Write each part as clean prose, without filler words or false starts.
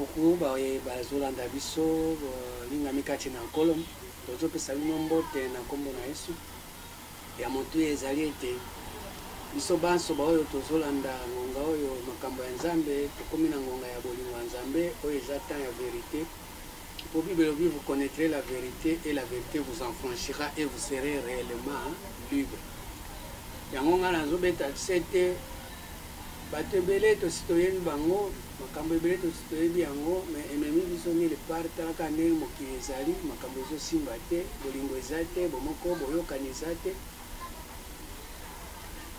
beaucoup bazolanda biso lingami kati na nkolo tozopesa bino mbote na kombo na Yesu ya motu ezali ete biso banso baoyo tozolanda ngonga oyo makambo ya Nzambe tokomi na ngonga ya bolingo ya Nzambe oyo eza temps ya vérité. Pour Bible, vous connaîtrez la vérité et la vérité vous enfranchira et vous serez réellement libre. Yango nga nazobeta sete batebele to citoyen bango makambo ebele to citoyen yango mais ememi biso ni le partalaka ndenge mokili ezali makambo ezosimba te bolingo eza te bomoko boyokani eza te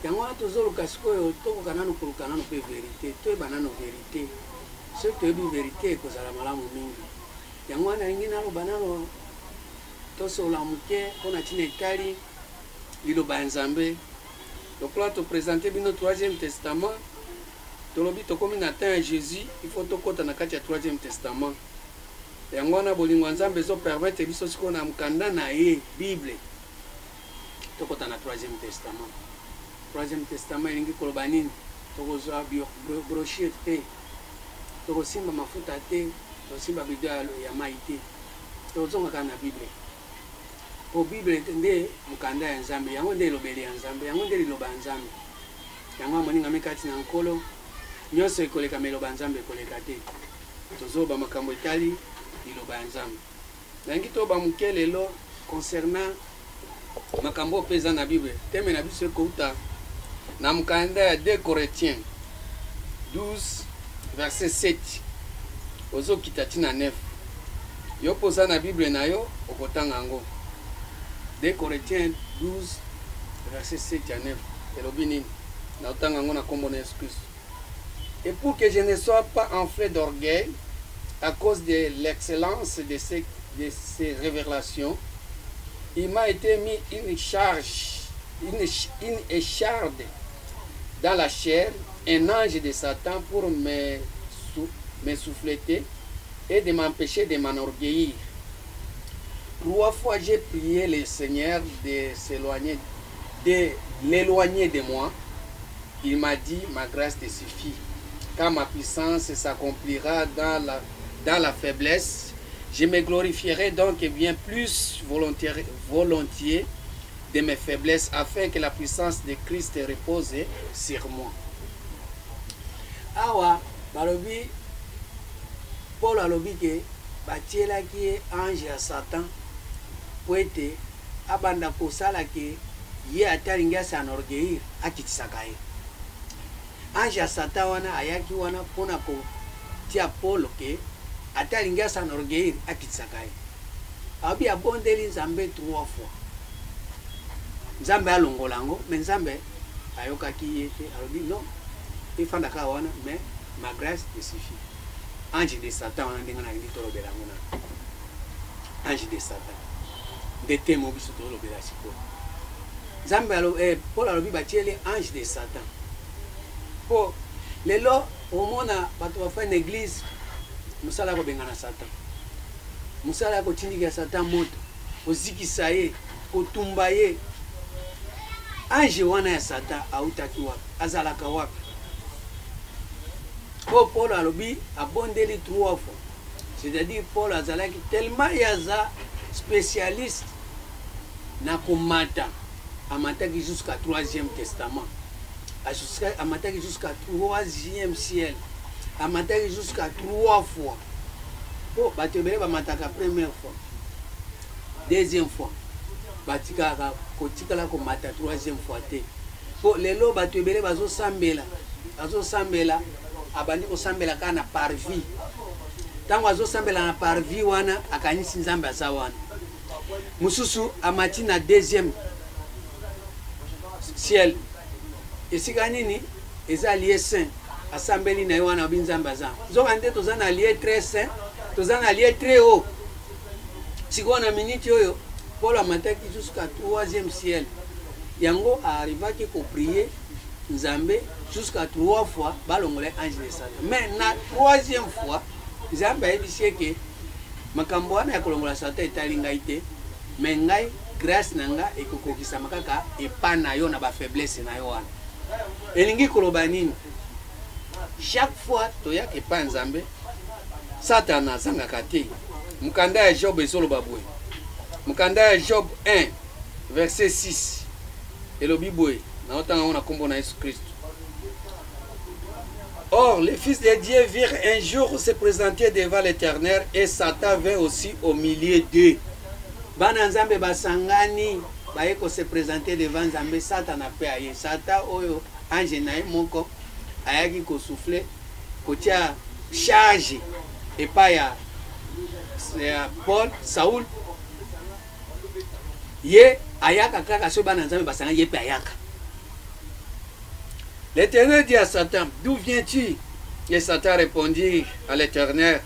yango wana tozoluka sikoyo tokoka nano koluka nano mpe vérité toyeba nano vérité soki toyebi vérité ekozala malamu mingi yango wana lingi naloba nano tosola moke mpona ntina etali liloba ya Nzambe. Donc là, tu présentes le Troisième Testament. Tu as dit que Jésus, il faut que tu aies le Troisième Testament. Et on a besoin de permettre que tu aies la Bible. Tu as le Troisième Testament. Le Troisième Testament, il y a une brochure. Tu as aussi une mafuta. Tu as aussi une vidéo ya maïté. Tu as aussi la Bible. Pour Bible ndé mukanda ya Nzambe yango ndé lobeli ya Nzambe yango ndé liloba ya Nzambe yango amoninga mikati na nkolo nyonso ekoleka meloba ya Nzambe ekoleka te tozoba makambo etali liloba ya Nzambe nangi toba muke lelo concernant makambo peza na Bible teme na biso ekouta na mukanda ya 2 Corinthiens 12 verset 7 ozo kitati na 9 yo poza na Bible na yo okotanga yango 2 Corinthiens 12, verset 7 à 9. Et pour que je ne sois pas enflé d'orgueil à cause de l'excellence de ces révélations, il m'a été mis une écharde dans la chair, un ange de Satan pour me souffleter et de m'empêcher de m'enorgueillir. 3 fois j'ai prié le Seigneur de l'éloigner de moi. Il m'a dit, ma grâce te suffit. Car ma puissance s'accomplira dans la faiblesse. Je me glorifierai donc bien plus volontiers de mes faiblesses afin que la puissance de Christ repose sur moi. Awa, balobi, Paul alobi ke batiela ki ange à Satan. Poete abanda kosala ke ye atalingi asanorgeir akitisaka ye ange ya Satan wana ayaki wana mpona kotia Paul ke atalingi asanorgeir akitisaka ye abi abondeli Nzambe 3 fois Nzambe alongola yango me Nzambe ayokaki ye te alobi non efandaka wana mais ma grâce te suffit. Ange de Satan wana ndenge nalingi tolobela yango na ange de Satan de temo biso to lobela siko Nzambe Paul alobi batieli ange de Satan po lelo omona bato bafa na église musala ko bengana Satan musala ko tindika Satan moto ozikisa ye kotumba ye ange wana ya Satan autaki wapi azalaka wapi po Paul alobi abondeli 3 fois, c'est-à-dire Paul azalaki tellement yaza spécialiste na komata amataki jusqu'à 3e testament amataki jusqu'à 3e ciel amataki jusqu'à 3 fois po batebele bamataka première fois 2e fois batikaka kotikala komata 3e fois te po lelo batebele bazosambela abandi kosambela kana na parvis tango azosambela na parvis wana akanisi Nzambe aza wana mususu amati na 2e ciel esika nini eza lieu saint asambeli na wana obi Nzambe aza zoka nde toza na lieu très saint toza na lieu très haut siko na minute oyo Paul amataki jusqu'à 3e ciel yango arrivaki ko prier Nzambe jusqu'à 3 fois balongola ange de Satan mais na 3e fois Nzambe ayebisi ke makambo wana ya kolongola Satan etali ngai te mais ngai grâce na nga ekokokisa makaka epa na yo na ba faiblesse na yo wana elingi koloba nini chaque fois toya epa Nzambe Satan azangaka te. Mukanda ya Job ezoloba boye. Mukanda ya Job 1 verset 6 elobi boye na otanga ona kombo na Yesu Christ. Or, les fils de Dieu virent un jour se présenter devant l'Éternel et Satan vint aussi au milieu d'eux. Bana nzambe basangani baye ko se présenter devant nzambe Satan a pe aye. Satan oyo ange na ye moko ayaki ko souffler ko tia charge et pas ya Paul Saul ye ayaka kaka so bana nzambe basangani ye pe ayaka. L'Éternel dit à Satan, d'où viens-tu? Et Satan répondit à l'Éternel,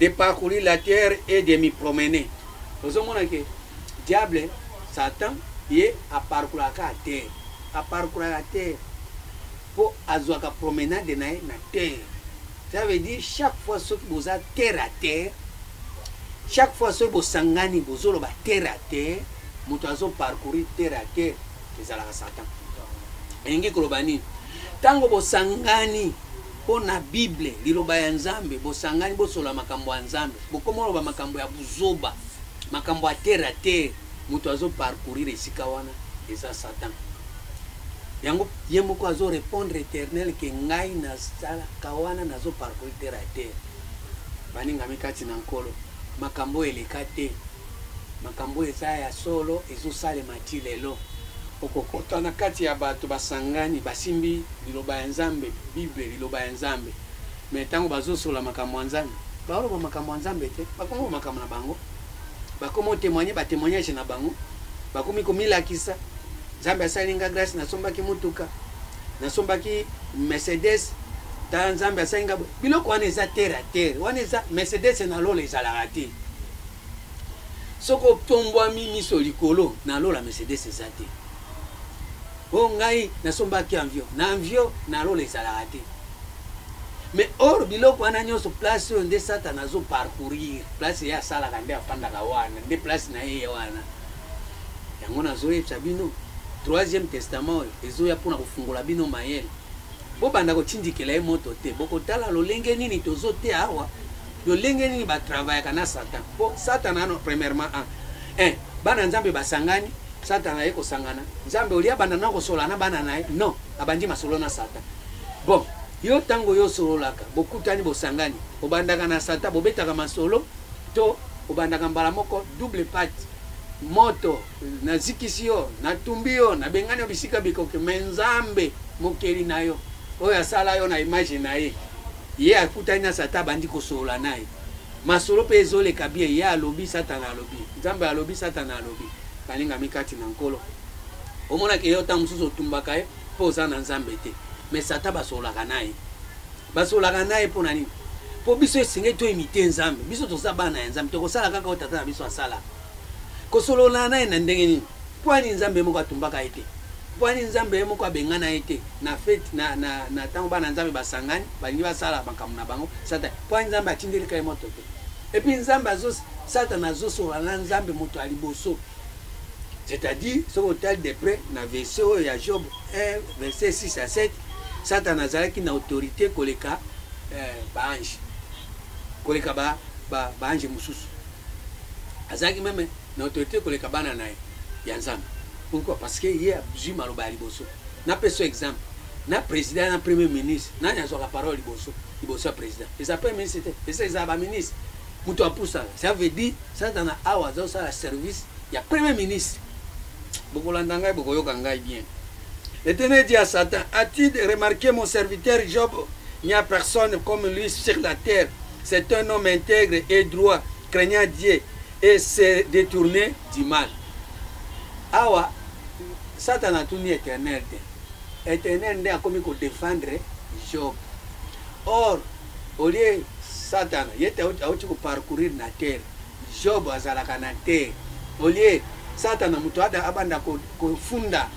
de parcourir la terre et de m'y promener. Vous voyez que diable, Satan, il est à parcourir la terre. À parcourir la terre. Pour avoir une promenade de la terre. Ça veut dire chaque fois que vous avez terre à terre, chaque fois que vous avez terre à terre, vous avez parcourir terre à terre. C'est ça Satan. Et il y a tango bosangani pona Bible liloba ya Nzambe bosangani bosola makambo ya Nzambe bokomo ba makambo ya buzoba makambo ya terre à terre muto azo parcourir esika wana eza Satan yango ye moko azo répondre Éternel ke ngai na sala kawana nazo parcourir terre à terre baninga mikati na nkolo makambo eleka te makambo eza ya solo ezo sale mati lelo okokota na kati ya bato basangani basimbi liloba ya Nzambe Bible liloba ya Nzambe mais tango bazosola makambo ya Nzambe baoloba makambo ya Nzambe te bakomo makambo na bango bakomo témoigner ba témoignage na bango bakomi komilakisa Nzambe asalinga grâce nasombaki mutuka nasombaki Mercedes ta Nzambe asalinga biloko wana eza terre à terre wana eza Mercedes na lola ezalaka te soko tombwami miso likolo na lola Mercedes eza te. Oh ngai nasombaki avion na avion na lola ezalaka te. Mais or biloko wana nyonso place oyo nde Satan azo parcourir place ya asalaka nde afandaka wana nde place na ye wana yango nazoyebisa bino 3e testament oyo ezoya mpona kofungola bino mayele bobanda kotindikela ye moto te bokotala lolenge nini tozo te awa lolenge nini batravaillaka na Satan po Satan ano premièrement bana Nzambe basangani Satan aye kosangana Nzambe olia banda na kosolana bana naye non abandi masolo na Satan bon yo tango yo sololaka bokutani bosangani obandaka na Satan bobetaka masolo to obandaka mbala moko double patte moto na zikisio na tumbio na bengani bisika bikoke Nzambe mokeli nayo oyo asala yo na image na ye ye akutani na Satan bandi kosola naye masolo pe ezoleka bien ye alobi Satan alobi Nzambe alobi Satan alobi baninga mikati na nkolo omona ke yo ta mususu tumbaka ye po za na Nzambe te mais Satan basolaka naye pona nini po biso esinge to imite Nzambe biso toza bana ya Nzambe tokosala kaka otata na biso asala kosolola naye na ndenge nini pwani Nzambe moko atumbaka ye te pwani Nzambe moko abengana ye te na fete na tango bana Nzambe basangani balingi basala makambo na bango Satan pwani Nzambe atindelika ye moto te et puis Nzambe Satan azosola na Nzambe moto aliboso. C'est-à-dire, ce hôtel de près, dans le verset de Job 1, verset 6 à 7, Satan a une autorité pour les cas ange. Pour les cas ange moussous. Azaki même une autorité pour les cas bananaï. Yanzam. Pourquoi? Parce qu'il y a Juma Lobaliboso. N'a pas ce exemple. N'a président, n'a premier ministre. N'a pas la parole Liboso. Liboso président. Et ça peut ministre. Et ça, ils ont un ministre. Moutou pour ça. Ça veut dire, Satan a un service. Il y a premier ministre. L'Éternel dit à Satan, as-tu remarqué mon serviteur Job? Il n'y a personne comme lui sur la terre. C'est un homme intègre et droit, craignant Dieu et s'est détourné du mal. Awa, Satan a tout dit éternel. Éternel a commis pour défendre Job. Or, au lieu Satan, il était pour parcourir la terre. Job a zalaka na terre. Au lieu Satan na mutu abanda kofunda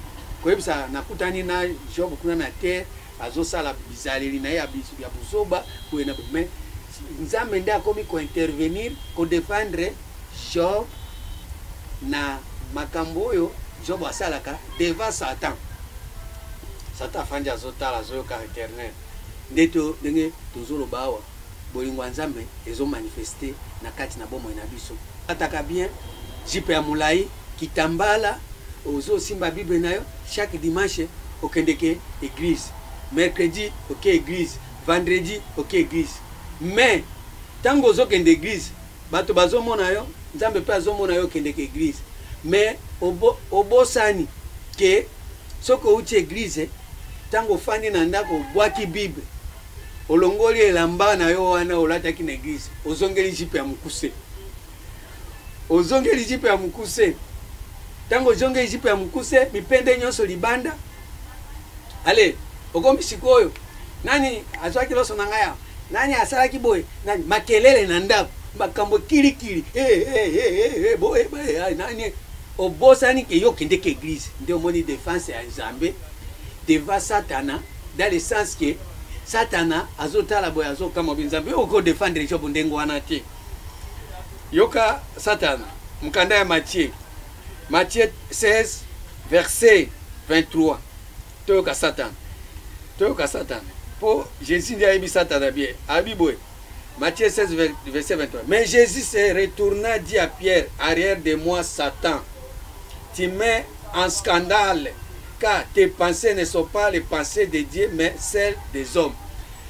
koyebisa nakutani na Job kuna na terre azosala bizaleli na ya buzoba kuena mais Nzambe nda komi ko intervenir ko défendre Job na makambo oyo Job asalaka devant Satan. Satan fanja azotala zoyo ka éternel ndeto ndenge tozolo bawa bolingo nzambe ezo manifester na kati na bomo na biso ataka bien jipe ya mulai kitambala ozo simba bible nayo chaque dimanche okendeke église mercredi ok église vendredi ok église mais tango ozo kende église bato bazomona yo nzambe pe azomona yo kendeke église mais obosani ke soko uti église tango fandi na ndako bwaki bible olongoli elamba na yo wana olataki na église ozongeli jipe ya mukuse ozongeli jipe ya mukuse tango ozongeli jipe ya mukuse mipende nyonso libanda ale okomi sikoyo nani azwaki loso na ngaya nani asalaki boye nani makelele na ndako makambo kilikili boye nani obosani ke yo kende ke église nde omoni défense ya nzambe devant satana dans le sens que satana azotala boye azokama binzambe oko défendre job ndengo wana te yoka satana mukanda ya Matthieu 16 verset 23 toyoka satana pour Jésus dit à satana bien abiboye Matthieu 16 verset 23 mais Jésus se retourna dit à Pierre arrière de moi Satan tu mets en scandale car tes pensées ne sont pas les pensées de Dieu mais celles des hommes.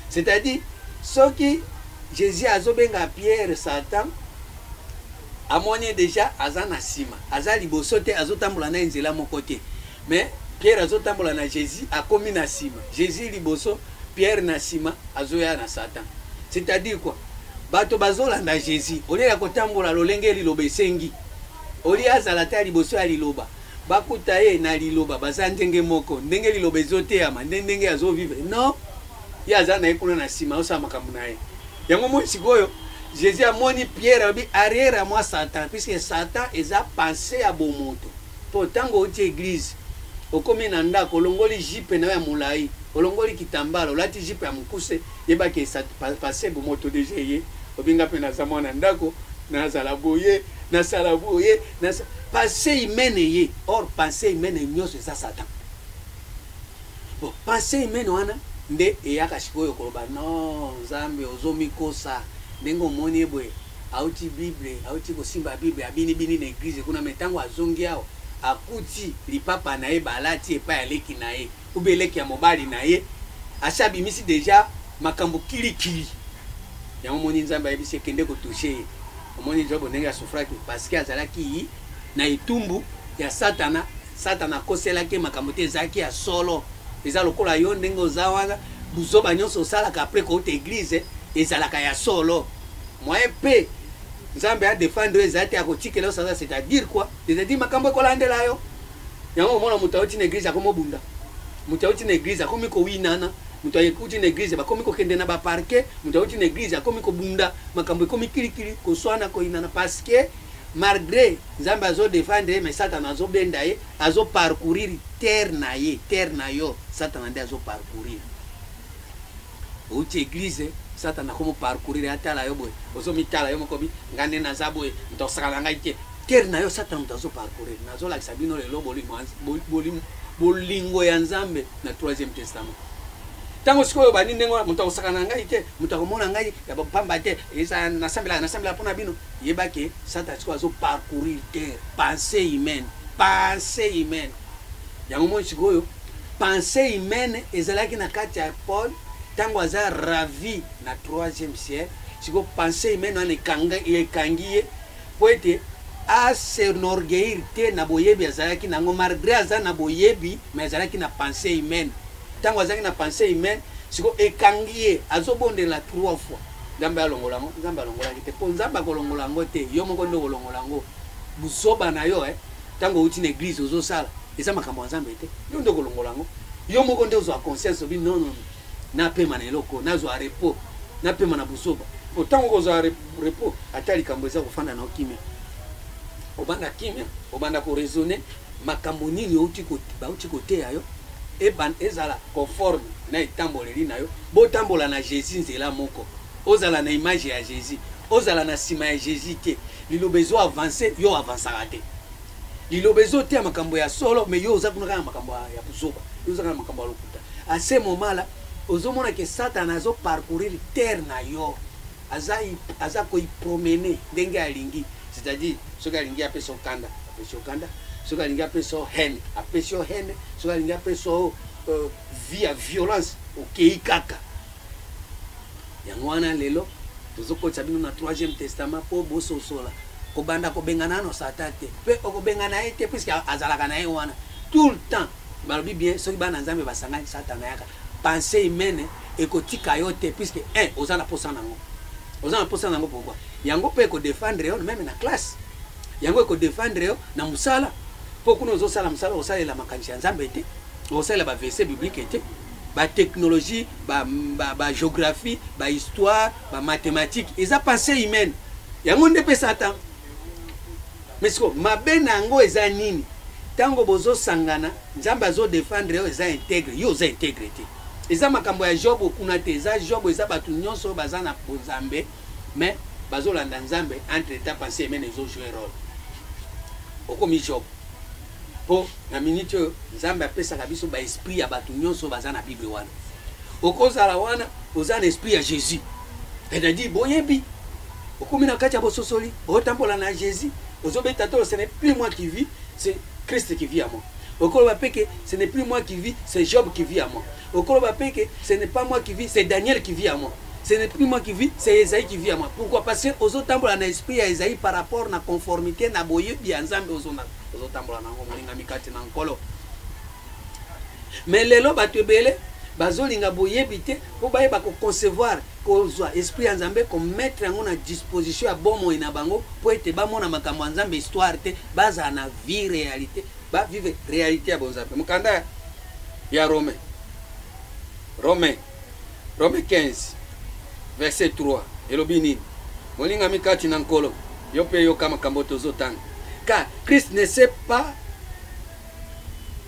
C'est-à-dire ce qui Jésus a zobenga Pierre Satan amoni déjà azana sima azali bosote azotambola na nzela mon côté mais Pierre azotambola na Jésus a komi na sima Jésus liboso Pierre na sima azoya na Satan. C'est-à-dire quoi bato bazolanda Jésus oli ya kotambola lolenge liloba esengi oli azala ta liboso ya liloba bakuta ye na liloba baza ndenge moko ndenge liloba ezoteyama ndenge azo vivre non ya aza na ye kuna na nsima osala makambo na ye yango moi sikoyo Jésus amoni Pierre abi arrière à moi Satan puisque Satan eza pensé ya bomoto po ntango oti église okomi na ndako olongoli jipe na ya mulai olongoli kitambala olati jipe ya mukuse yebaki passé bomoto deja ye obinga pe naza mwana ndako nazala boye nasala boye pensée humaine ye or pensée humaine nyonso eza Satan. Bon pensée humaine wana nde eyaka sikoyo koloba non nzambe ozomikosa ndenge omoni boye auti bible auti kosimba bible abini na église kuna metango azongi awo akuti lipapa na ye balati epa ya leki na ye ube leki ya mobali na ye asabimisi deja makambo kilikili yango moni nzambe ayebisi ekende kotouche ye omoni jobo ndenge asufraki parce que azalaki na itumbu ya satana akoselaki makambo te ezalaki ya solo eza lokola yo ndenge oza wana buzoba nyonso osalaka apres kouta église ezalaka ya solo moye mpe nzambe adefendre ezala te akotikela osala c'est-à-dire quoi c'est-à-dire makambo ekolandela yo yango omona moto auti na église akomobunda moto auti na église akomi kowinana moto auti na église bakomi kokende na baparke moto auti na église akomi kobunda makambo ekomi kilikili koswana koyinana parce que malgré nzambe azo défendre mais satana azo benda ye azo parcourir terre na yo satana nde azo parcourir outi église satana komo parcourir atala yo boye ozo mitala yo mokobi ngande na zaboye ndosaka ngai te terre na yo satana azo parcourir nazo la sabino lelo bolingo ya nzambe na 3e testament tango sikoyo bani ndengo muta osaka na ngai te muta komona ngai ya pamba te eza nasambela pona bino yebake satana sikoyo azo parcourir terre pensée humaine yango mo sikoyo pensée humaine ezalaki na kati ya Paul tango aza ravi na 3e siècle siko pensée humaine wana ekangi po ete asenorgueillir te na boyebi azalaki nango malgré aza na boyebi mais azalaki na pensée humaine tango azalaki na pensée humaine siko ekangi ye azobondela 3 fois nzambe alongolango nzambe alongolaki te po nzambe akolongolango te yo moko nde okolongolango buzoba na yo tango uti na église ozosala eza makambo ya nzambe te yo nde okolongolango yo moko nde ozwa conscience obi non napema na eloko nazwa repos napema na buzoba po tango kozwa repos ata likambo eza kofanda na okimia obanda kimia obanda ko raisonner makambo nini bauti koteya yo ezala conforme na etamboleli na yo botambola na Jésus nzela moko ozala na image ya Jésus ozala na sima ya Jésus te lilobezo avancer yo avansaka te lilobezo te makambo ya solo mais yo oza kuna kana makambo ya buzoba yo oza kana makambo ya lokuta à ce moment là ozomona que Satan azo parcourir terre na yo aza ko promener ndenge alingi, c'est-à-dire soki alingi apesa okanda apesa okanda, soki alingi apesa haine apesa haine, soki alingi apesa via violence okei kaka. Yango wana lelo tozokotisa bino na 3e testament po bososola kobanda kobengana no Satan te pe okobengana ete puisque azalaka na ye wana tout le temps. Balobi bien soki bana nzambe basangani Satan yaka pensée humaine ekotika yo te puisque oza na posa nango, oza na posa nango. Pourquoi? Yango pe ko défendre yo même na classe, yango ko défendre yo na musala po kuno ozosala musala osalela makanisi ya nzambe te, osalela ba verset biblique te, ba technologie, ba géographie, ba histoire, ba mathématique, eza pensée humaine. Yango nde pe Satan. Mais siko mabe nango eza nini? Tango bozo sangana nzambe azo défendre yo eza intègre, yo eza intégrité. Eza makambo ya Job okuna te, eza Job eza batu nyonso baza na nzambe mais bazo landa nzambe entre temps pensée humaine ezo jouer rôle. Okomi Job. Po na minute nzambe apesaka biso ba esprit ya batu nyonso baza na Bible wana. Okozala wana oza na esprit ya Jésus. C'est-à-dire boyebi okomi na kati ya bososoli otambola na Jésus, ozobeta to ce n'est plus moi qui vis, c'est Christ qui vit à moi. Okoloba peke ce n'est plus moi qui vis, c'est Job qui vit à moi. Okoloba peke ce n'est pas moi qui vis, c'est Daniel qui vit à moi. Ce n'est plus moi qui vis, c'est Esaïe qui vit à moi. Pourquoi? Parce que ozotambola na esprit ya Esaïe par rapport na conformité na boyebi ya nzambe ozotambola nango molinga mikati na nkolo. Mais lelo bato ebele bazolinga boyebi te po bayeba ko concevoir kozwa esprit ya nzambe ko mettre yango na disposition ya bomoi na bango po ete bamona makambo ya nzambe histoire te, baza na vie réalité, ba vivre réalité ya bonzambe. Mukanda ya Romain 15 verset 3 elobi nini? Molinga mikati na nkolo yo pe yo kama makambo tozotanga. Car Christ ne s'est pas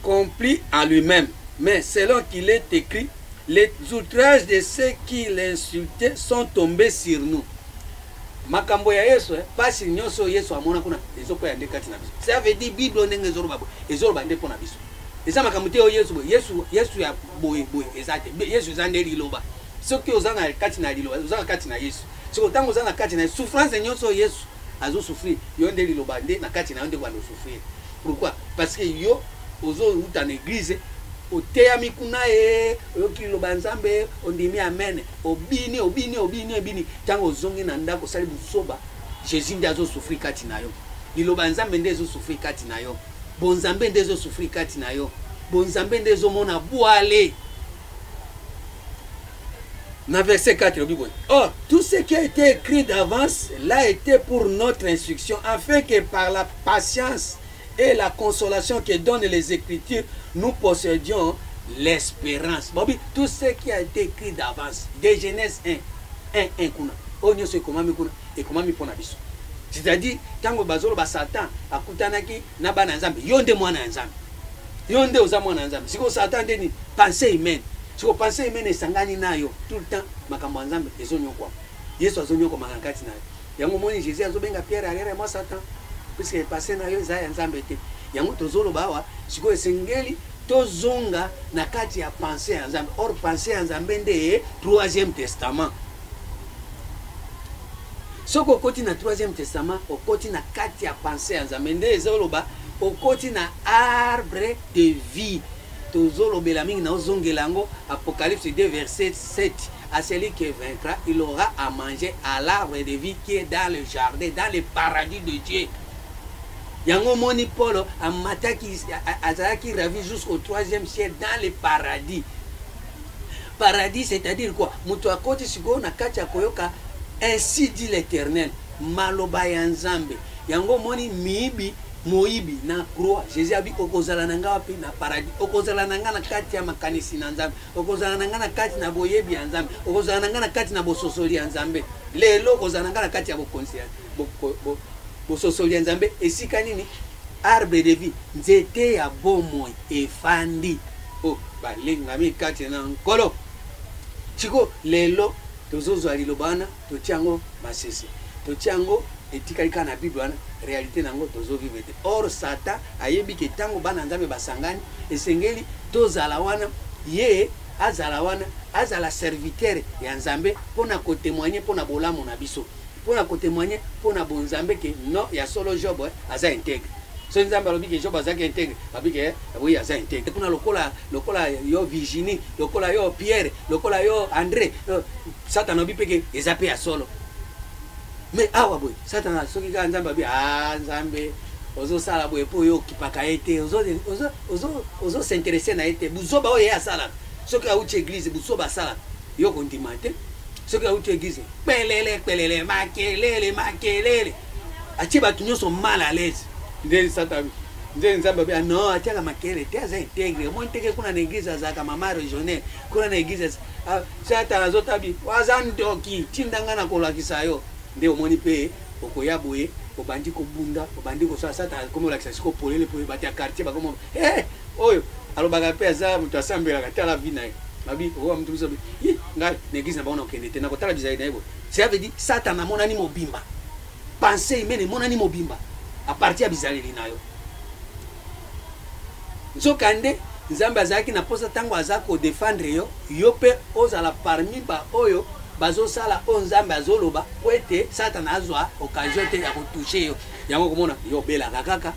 compris en lui-même, mais selon qu'il est écrit, les outrages de ceux qui l'insultaient sont tombés sur nous. Makambo ya Yesu pasi nyonso Yesu amona kuna ezoko ya ndekati na biso. Ça veut dire Bible ndenge ezoloba bo ezoloba nde pona biso. Eza makambo te Yesu ya boye ezate Yesu ezande liloba. Soki ozana kati na liloba ozana kati na Yesu. Soko tango ozana kati na souffrance nyonso Yesu azo souffrir yo nde liloba nde na kati na nde kwa souffrir. Pourquoi? Parce que yo ozo uta na église oteya mikuna oyoki liloba nzambe ondimi amen obini tango ozongi na ndako sali busoba Jésus nde azo souffrir kati na yo, liloba nzambe nde azo souffrir kati na yo, bonzambe nde azo souffrir kati na yo, bonzambe nde azo mona boale. Dans verset 4, or, tout ce qui a été écrit d'avance l'a été pour notre instruction, afin que par la patience et la consolation que donnent les Écritures, nous possédions l'espérance. Bobby, tout ce qui a été écrit d'avance, de Genèse 1, kuna. Onyo se komami kuna, et komami pona biso. C'est-à-dire, tango bazolo ba Satan akutanaki na bana nzambe, yonde mwana nzambe. Yonde oza mwana nzambe. Siko Satan deni pensée humaine. Siko pensée humaine esangani nayo tout le temps makambo nzambe ezonyo kwa. Yesu azonyo kwa makakati nayo. Yango moni Jésus azobenga Pierre alere moi Satan. Puisque passé na yo za nzambe te. Yango tozolo bawa siko esengeli tozonga na kati ya pensée ya nzambe. Or pensée ya nzambe nde 3e testament. Soko koti na 3e testament okoti na kati ya pensée ya nzambe nde ezoloba okoti na arbre de vie. Tozolo belaming na ozongelango Apocalypse 2 verset 7. À celui qui vaincra, il aura à manger à l'arbre de vie qui est dans le jardin, dans le paradis de Dieu. Yango moni Paul amataki azaki ravi jusqu'au 3e ciel dans le paradis. Paradis c'est-à-dire quoi? Mutu akoti siko na kati ya koyoka ainsi dit l'Éternel, maloba ya nzambe. Yango moni miibi moibi na croix. Jésus abi okozala nanga wapi na paradis. Okozala nanga na kati ya makanisi na nzambe. Okozala nanga na kati na boyebi ya nzambe. Okozala nanga na kati na bososoli ya nzambe. Lelo okozala nanga na kati ya bokonsi ya bososoli ya nzambe. Esika nini? Arbre de vie. Nzete ya bomoi efandi. Oh, balingami kati na nkolo. Chiko lelo tozozwa lilobana totiango masese. Totiango etikalika na Bible wana réalité nango tozo vivre. Or Satan ayebi ke tango bana nzambe basangani esengeli tozala wana ye azala wana azala serviteur ya nzambe pona ko témoigner pona bolamu na biso pona ko témoigner pona bonzambe ke non ya solo Job aza intègre so nzambe alobi ke Job aza intègre babi ke oui aza intègre pona lokola yo Virginie lokola yo Pierre lokola yo André Satan obi peke eza pe ya solo mais awa boy Satan soki ka nzambe abi nzambe ozo sala boy po yo kipaka ete ozo s'intéresser na ete buzoba oyo ya sala soki auti église buzoba sala yo kondimate soki auti église pelele makelele atie bato nyonso mal à l'aise nde Satan nde nzambe abi non atiaka makelele te aza intègre mo nteke kuna na église azaka mama régionnaire kuna na église Satan azotabi waza ndoki tindanga na kolakisa yo nde omoni pe okoya boye obandi kobunda obandi kosala Satan komo lakisa siko polele po bati ya quartier bakomo oyo alobaka pe aza mutu asambelaka te ala vie na ye babi owa mutu biso ngai na église na bango na okende te na kotala bizali na ye boye ça veut dire Satan amonani mobimba pensée humaine emonani mobimba a partir ya bizaleli na yo nzokande nzambe azalaki na posa ntango aza kodefendre yo mpe ozala parmi ba oyo bazosala o nzambe azoloba po ete Satan azwa occasion te ya kotouche yo yango komona yo belaka kaka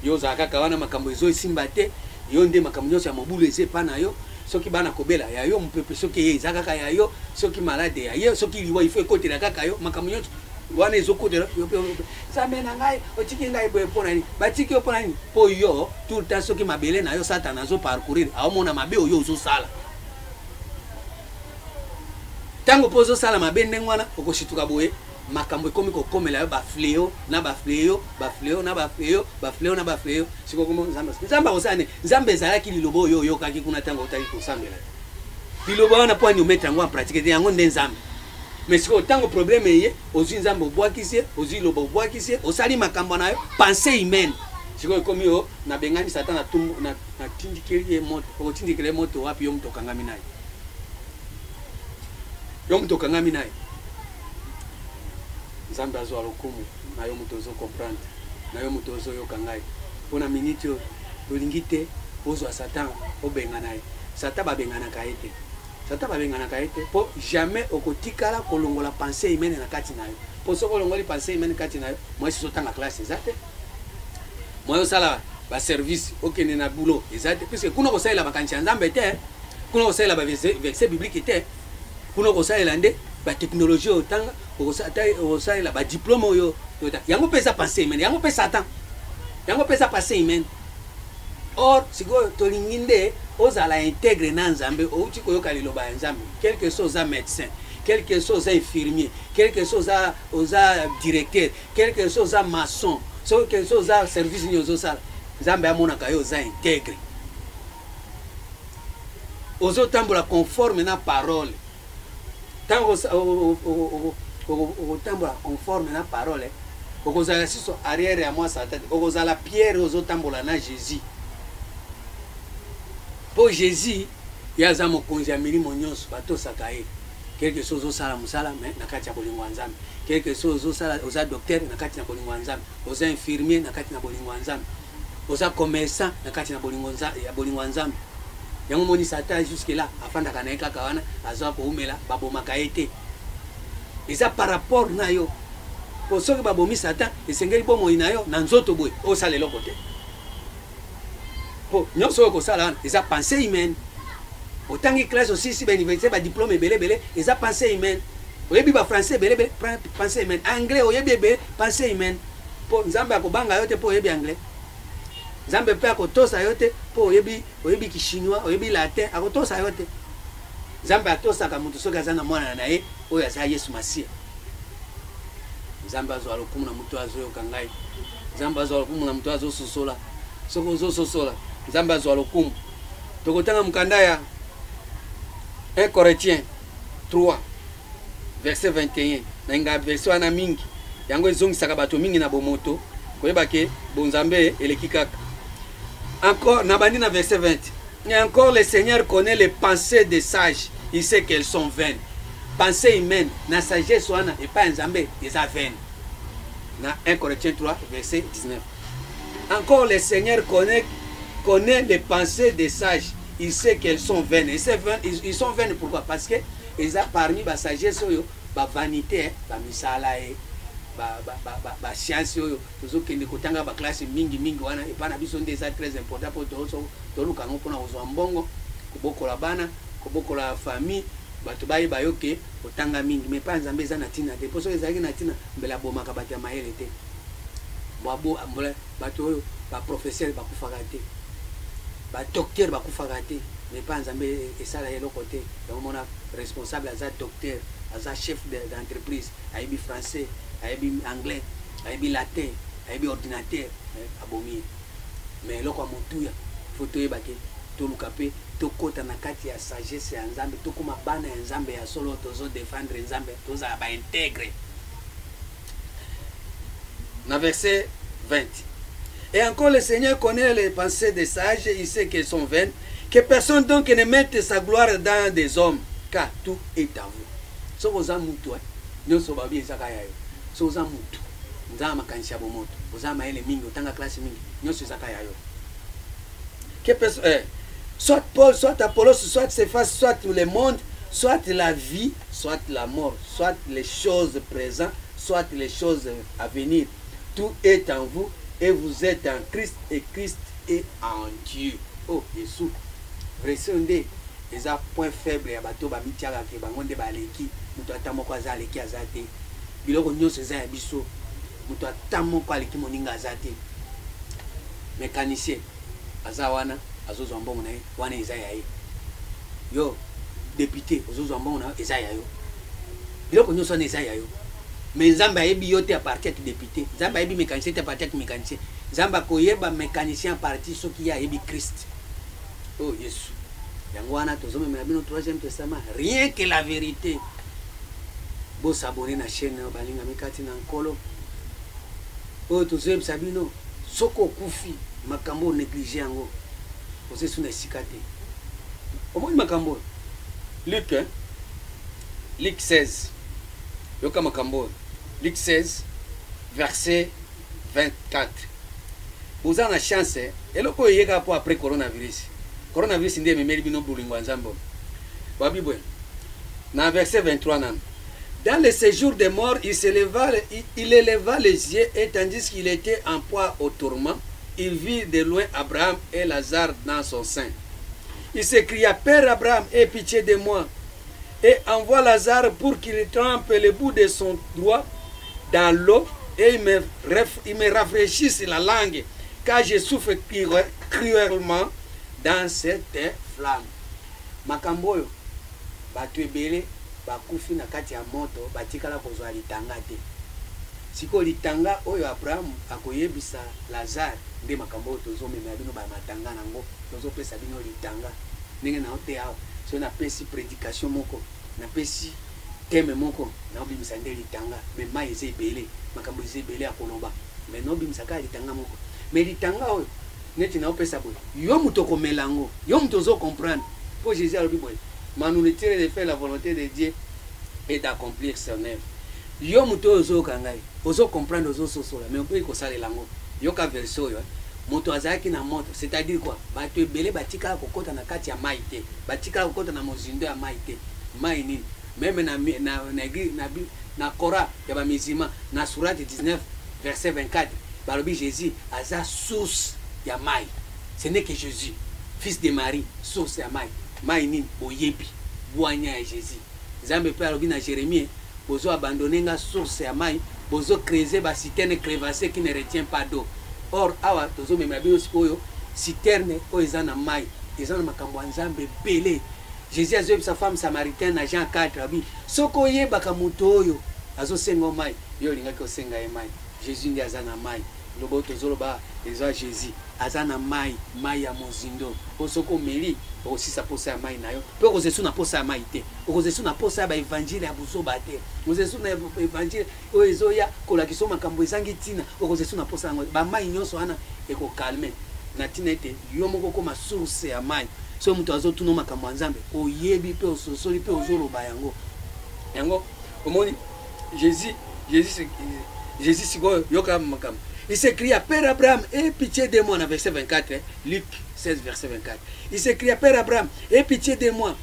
yo ozala kaka wana makambo ezoesimba te yo nde makambo nyonso ya mobulu eza epa na yo soki bana kobela ya yo mopepe soki ye eza kaka ya yo soki malade ya ye soki liwa ifo ekotela kaka yo makambo nyonso wana ezokotela yo mpe nzambe na ngai otiki ngai boye mpo na nini batiki yo mpo na nini mpo yo tout le temps soki mabele na yo Satan azoparcourir aomona mabe oyo ozosala tango po ozosala mabe ndenge wana okoshituka boye makambo ekomi kokomela yo bafleo na bafleo siko komo nzambe akosala nzambe ezalaki liloba oyo oyokaki kuna ntango otaki kosambela liloba wana mpo ani ometre yango en pratique te yango nde nzambe mais siko ntango problème eye ozwi nzambe obwakisi ye ozwi liloba obwakisi ye osali makambo na yo pensée humaine siko ekomi yo nabengani Satan natindikeli ye moto okotindikela ye moto wapi yo mutu okangami na ye yo mutu okangami na ye nzambe azwa lokumu na yo mutu ozo comprendre na yo mutu ozoyoka ngai mpona minute oyo tolingi te ozwa Satan obenga na ye Satan babenganaka ye te Satan babenganaka ye te mpo jamais okotikala kolongola pensée humaine na kati na yo mpo soki olongoli pensée humaine kati na yo mwasi ozotanga classe eza te moyo osala baservice okende na boulot eza te puisque kuna kosalela makanisi ya nzambe te kuna kosalela baverset biblique te kuna kosalela nde batechnologie otanga okosalela badiplôme oyo yango mpe eza pensée humaine yango mpe Satan yango mpe eza pensée humaine or sikoyo tolingi nde ozala intègre na nzambe outi koyoka liloba ya nzambe quelque chose oza médecin quelque chose oza infirmier quelque chose oza directeur quelque chose oza maçon so quelque chose oza service nini ozosala nzambe amonaka yo oza intègre ozotambola conforme na parole tango okotambola conforme na parole okozala siso arrière ya mwa Satan okozala Pierre ozotambola na Jésus po Jésus yaza mokonzi ya milimo nyonso batosaka ye quelque chose ozosala mosala mais na kati ya bolingo ya nzambe quelque chose ozosala oza docteur na kati na bolingo ya nzambe oza infirmier na kati na bolingo ya nzambe oza commerçant na kati na bolingo ya nzambe yango moni Satan jusque là afandaka na ye kaka wana azwa koumela babomaka ye te eza par rapport na yo po soki babomi Satan esengeli bomoi na yo na nzoto boye osala eloko te po nyonso oyo kosala wana eza pensée humaine otangi classe osisi bauniversité badiplôme ebelebele eza pensée humaine oyebi bafrançais ebelebele pensée humaine anglais oyebi ebele pensée humaine po nzambe akobanga yo te po oyebi anglais nzambe mpe akotosa yo te po oyebi kishinois oyebi latin akotosa yo te nzambe atosaka moto soki aza na mwana na ye oyo aza Yesu Masiya nzambe azwa lokumu na moto azoyoka ngai nzambe azwa lokumu na moto azososola soki ozososola nzambe azwa lokumu tokotanga mokanda ya 1 Corinthiens 3 verset 21 na inga verset wana mingi yango ezongisaka bato mingi na bomoto koyeba ke bonzambe eleki kaka encore nabandi na verset 20 et encore le Seigneur connaît les pensées des sages il sait qu'elles sont vaines pensée humaine na sagesse wana et pas nzambe eza vaine na 1 Corinthiens 3 verset 19 encore le Seigneur connaît les pensées des sages il sait qu'elles sont vaines. Et ils sont vaines pourquoi? Parce que ils ont parmi la sagesse, la vanité, la misala, la science, la classe mingi et pas très important pour tous la famille. Bato bayi bayoke otanga mingi mais pas nzambe za natina te poso ezaki natina mbela boma ka batia maele te babo ambole bato oyo ba professeur ba kufaka te ba docteur ba kufaka te mais pas nzambe esala yelo côté donc mona responsable aza docteur aza chef d'entreprise aibi français aibi anglais aibi latin aibi ordinateur abomi mais loko mutuya photo yebake toluka pe tokota na kati ya sagesse ya nzambe tokoma bana ya nzambe ya solo tozo défendre nzambe toza ba intègre. Na verset 20. Et encore le Seigneur connaît les pensées des sages, il sait qu'elles sont vaines, que personne donc ne mette sa gloire dans des hommes, car tout est à vous. So oza mutu nyonso babi ezaka yayo. So oza mutu nzama makanisha bomoto oza maele mingi otanga classe mingi nyonso ezaka yayo. Que personne soit Paul, soit Apollos, soit Céphas, soit le monde, soit la vie, soit la mort, soit les choses présentes, soit les choses à venir. Tout est en vous et vous êtes en Christ et Christ est en Dieu. Oh, Jésus. Verset 2. Les points faibles, bateau ba mitiaka ke bangonde ba leki, muto atamoko aza leki azate. Biloko nyonso eza ya biso. Muto atamoko aleki moninga azate. Mécanicien azawana azozo mbongo na ye wana eza ya ye yo député ozozo mbongo na eza ya yo biloko nyonso na eza ya yo mais nzambe ayebi yo te a partir ya député nzambe ayebi mécanicien te a partir ya mécanicien nzambe akoyeba mécanicien a partir soki ye ayebi Christ. Oh Yesu yango wana tozomemela bino 3e testament rien que la vérité. Bosabone na chaîne balinga mikati na nkolo oyo tozoyebisa bino soko okufi makambo négligé yango c'est sous les cicatrices. Au moins makambo. Luc 16. Yoka makambo. Luc 16 verset 24. Vous avez la chance et le ko yeka po après coronavirus. Coronavirus ndé memeli bino bulingwa nzambo. Babibwe. Na verset 23 nan. Dans le séjour des morts, il éleva les yeux et tandis qu'il était en proie au tourment, il vit de loin Abraham et Lazare dans son sein. Il s'écria, Père Abraham, aie pitié de moi, et envoie Lazare pour qu'il trempe le bout de son doigt dans l'eau, et il me rafraîchisse la langue, car je souffre cruellement dans cette flamme. Makamboyo, batuebele, bakufi na kati ya moto, batikala kozwa litanga te. Siko litanga oyo Abraham akoyebisa Lazare nde makambo tozomemela bino ba matanga nango tozopesa bino litanga ndenge na ote awa so na pesi prédication moko na pesi teme moko na obimisa nde litanga me mai eza ebele makambo eza ebele akoloba me na obimisa kaka litanga moko me litanga oyo neti na opesa boye yo muto komela ngo yo muto ozo comprendre po Jésus alobi boye ma nourriture de faire la volonté de Dieu et d'accomplir son œuvre. Yo muto ozo kangai ozo comprendre ozo sosola mais okoki kosalela ngo yoka verso yo moto azaki na moto c'est-à-dire quoi bato ebele batika kokota na kati ya mai te batika kokota na mozindo ya mai te mai nini même na Korah ya ba musulman na sourate 19 verset 24 balobi Jésus aza source ya mai. Ce n'est que Jésus fils de Marie source ya mai mai nini boyebi bwanya ya Jésus. Nzambe pe alobi na Jérémie bozo abandonner nga source ya mai bozo creuser ba citerne crevassée qui ne retient pas d'eau. Or awa tozo memela bino sikoyo citerne oyo eza na mai eza na makambo ya Nzambe belé. Jésus azoyebi sa femme samaritaine na Jean 4 abi soko oyebaka moto oyo azosenga mai yo olingaki osenga ye mai. Jésus ndi aza na mai lobo tozoloba eza Jésus aza na mai mai ya mozindo osoko meli okosisa posa ya mai na yo pe okozesu na posa ya mai te okozesu na posa ya ba évangile ya buzoba te okozesu na évangile oyo ezoya kolakisa makambo ezangi ntina okozesu na posa yango ba mai nyonso wana ekokalme na ntina ete yo moko okoma source ya mai so moto azotuna makambo ya Nzambe oyebi pe ososoli pe ozoloba yango yango omoni Jésus sikoyo yoka makambo Il s'écria, Père Abraham, aie pitié de moi, dans verset 24, Luc 16, verset 24. Il s'écria, Père Abraham, aie pitié de moi,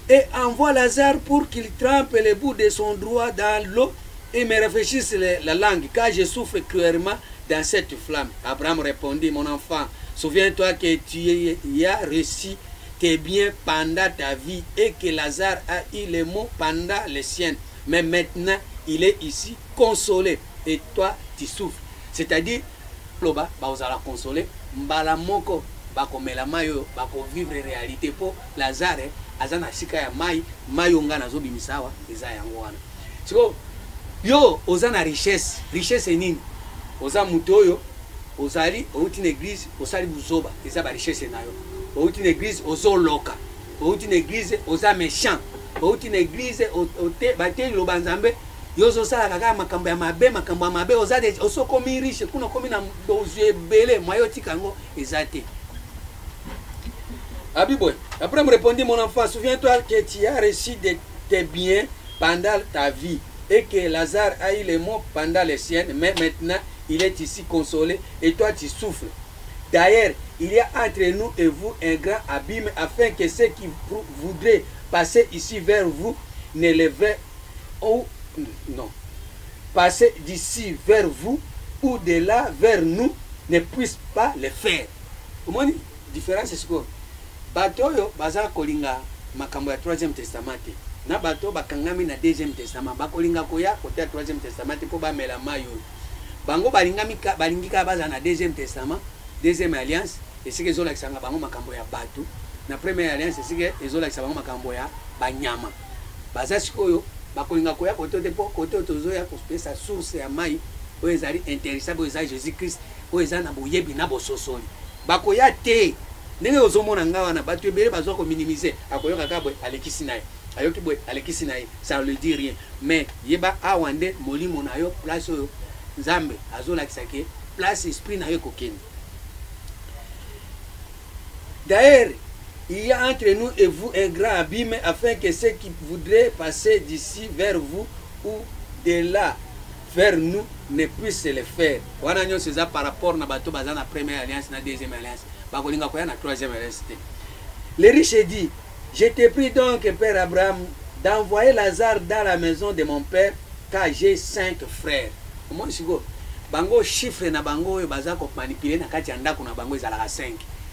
et envoie Lazare pour qu'il trempe le bout de son doigt dans l'eau et me rafraîchisse la langue, car je souffre cruellement dans cette flamme. Abraham répondit, mon enfant, souviens-toi que tu y as reçu tes biens pendant ta vie et que Lazare a eu les maux pendant les siennes. Mais maintenant, il est ici consolé et toi, tu souffres. C'est-à-dire, loba, vous allez consoler, mbala moko, bakomela mayo, bako vivre réalité pour Lazare, azana sika ya mayo nga nazo bimisawa, eza yango wana. Siko, yo, ozana richesse est nini? Oza mutoyo, ozali, outi une église, osali buzoba, eza ba richesse na yo. Outi une église, ozo loka, outi une église, oza méchant, outi une église, ote, bate lobanzambe, yozo sala kaka makambo ya mabe, ozade, oso komi riche, kuna komi na dozue bele, mayoti kango, ezate. Abiboy, après me répondit, mon enfant, souviens-toi que tu as reçu de tes biens pendant ta vie et que Lazare a eu les maux pendant les siennes, mais maintenant il est ici consolé et toi tu souffres. D'ailleurs, il y a entre nous et vous un grand abîme afin que ceux qui voudraient passer ici vers vous ne le verront ou non. Passer d'ici vers vous ou de là vers nous ne puissent pas le faire. Comment dit? Différence c'est quoi? Bato yo baza kolinga makambo ya 3e testament na bato bakangami na 2e testament bakolinga koya côté ya 3e testament po ba mela mayo bango balingika baza na 2e testament 2e alliance esike ezolakisanga bango makambo ya bato na 1e alliance esike ezolakisa bango makambo ya banyama baza sikoyo bakolinga koya côté te po côté tozoya kopesa source ya mai oyo ezali intéressable oyo eza Jésus Christ oyo eza na boyebi na bososoli bakoya te. Ndenge ozomona nga wana bato ebele bazwa ko minimiser akoyoka ka boy alekisi naye ayoki boy alekisi naye ça ne dit rien mais yeba awande molimo na yo place oyo Nzambe azolakisa ke place esprit na yo kokende. D'ailleurs, il y a entre nous et vous un grand abîme afin que ceux qui voudraient passer d'ici vers vous ou de là vers nous ne puissent le faire. Wana nyo c'est ça par rapport na bato baza na 1e alliance na 2e alliance. Bakolinga koya na 3e alliance. Le riche dit, je te prie donc, Père Abraham, d'envoyer Lazare dans la maison de mon père, car j'ai 5 frères. Comment c'est go? Bango chiffre na bango yo baza ko manipuler na kati ya ndako na bango ezalaka 5.